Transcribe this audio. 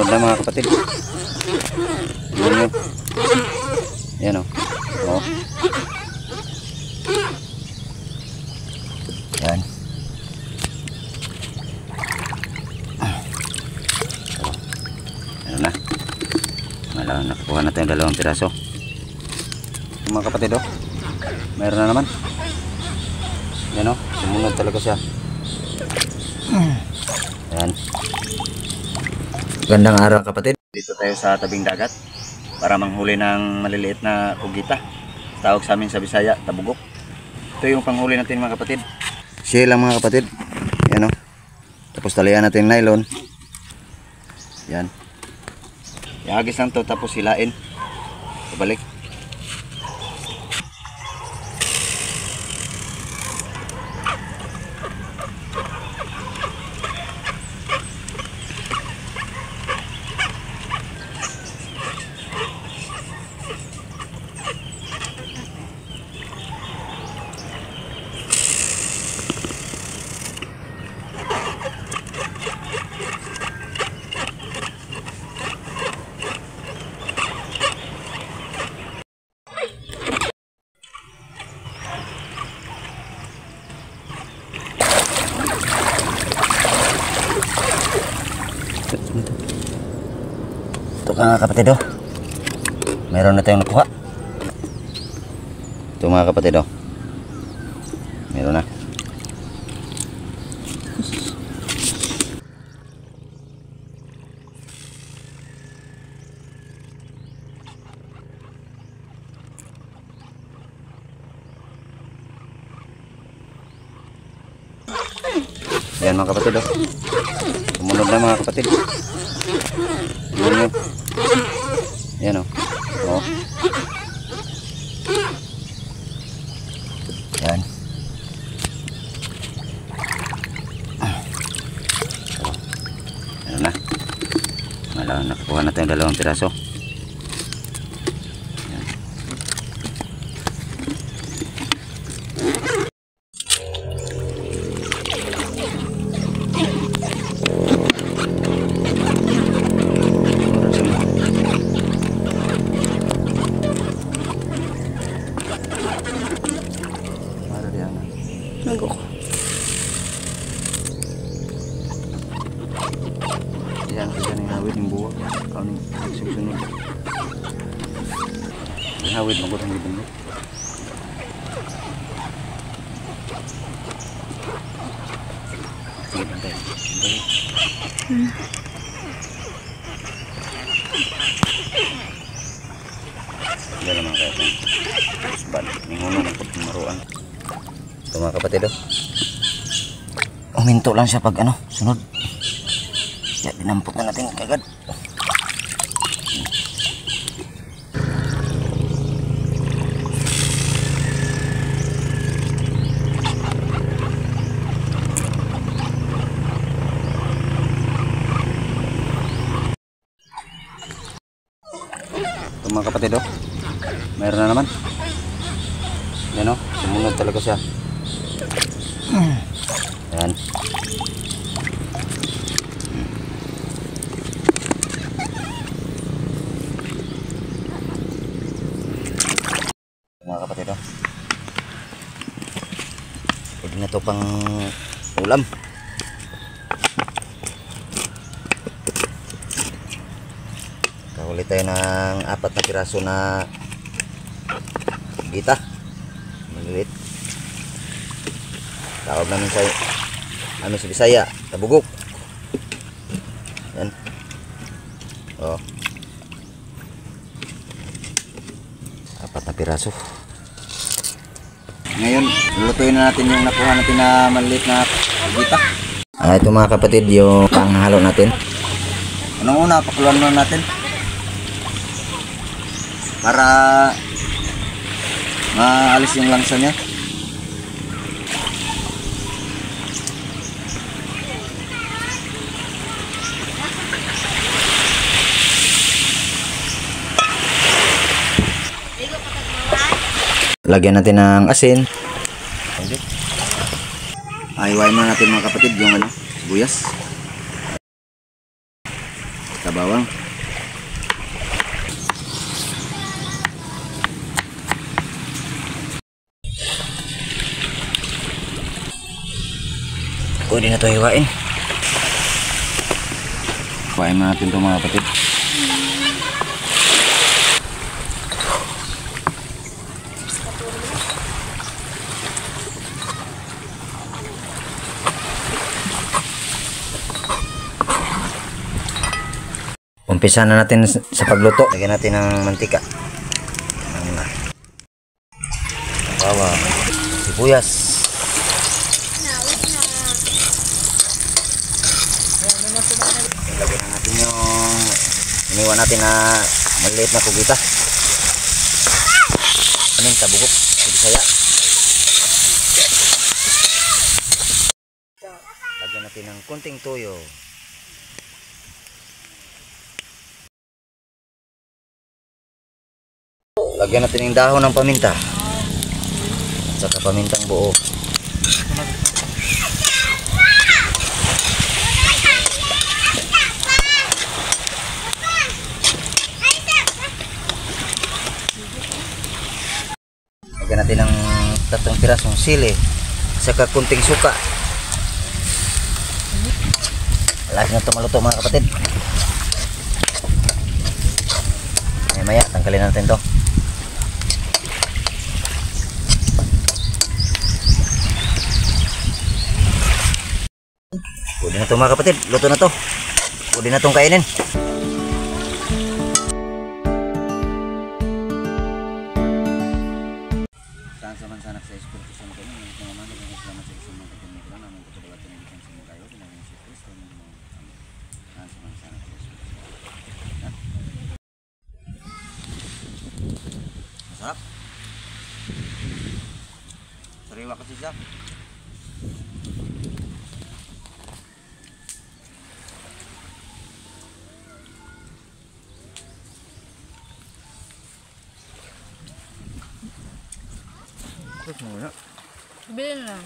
Sumunod na mga kapatid. Yan yun. Yan o. O. Yan. Ano na. Nakakuha natin yung 2 piraso. Mga kapatid o. Mayroon na naman. Yan o. Sumunod talaga siya. Yan. Gandang araw kapatid. Dito tayo sa tabing dagat para manghuli ng maliliit na kugita. Tawag sa amin sa Bisaya, tabugok. Ito yung panghuli natin mga kapatid. Shell lang mga kapatid. Yan o. Tapos talian natin nylon. Yan. Ihagis lang to tapos hilain. Pabalik. Ito mga kapatid o. Meron na tayong nakuha. Ito mga kapatid o. Meron na. Yan mga kapatid o. Sumunod na mga kapatid. Yan yun. Yan o. O. Yan. Ano na. Nakakuha natin yung 2 piraso. Yan. Nagok. Yan, kita ning hawid ng buwak. Kau ning sunod. Hawid mo ko ng bundok. Sige, bantay. Yan naman kayo. Isban. Ningunan ang pagmaruan. Ito mga kapatid o. Uminto lang siya pag ano, sunod. Kaya dinampot na natin kagad. Ito mga kapatid o. Mayroon na naman. Yan o. Sumunod talaga siya. Yan. Mga kapatid o. Pwede na ito pang ulam. Kahuli tayo ng 4 na piraso na gita. Maliliit. Tawag namin sa Bisaya, tabugok. Yan. Oh. 4 na piraso. Ngayon, lulutuin na natin yung nakuha natin na maliit na gita. Ito mga kapatid, yung panghalo natin. Unang-una, pakuluan muna natin. Para maalis yung langsa niya. Lagyan natin ng asin. Aywain na natin mga kapatid yung sibuyas. Sabaw. bawang. Pwede na ito hiwain. Hiwain natin ito mga kapatid. Umpisa na natin sa pagluto. Lagyan natin ng mantika. Bawang, sibuyas. Lagyan na natin yung iniwan natin na maliit na kugita. Paminta, bugok, Bisaya. Lagyan natin ng konting toyo. Lagyan natin yung dahon ng paminta at saka pamintang buo. Lagyan natin ng 3 pirasong sili at saka kunting suka. Lagi na ito maluto mga kapatid. Maya tanggalin natin to. Pwede na ito mga kapatid, luto na to. Pwede na itong kainin. Saan sa mansanak sa espiritu sa mga kanya, mga mamano, mga salamat sa isang mga kapatid namin, kapatid na ibigan sa mga kayo, pinagin si Kristo, saan sa mansanak sa espiritu. Masarap. Sariwa kasi siya. Terus muna. Bilhin lang.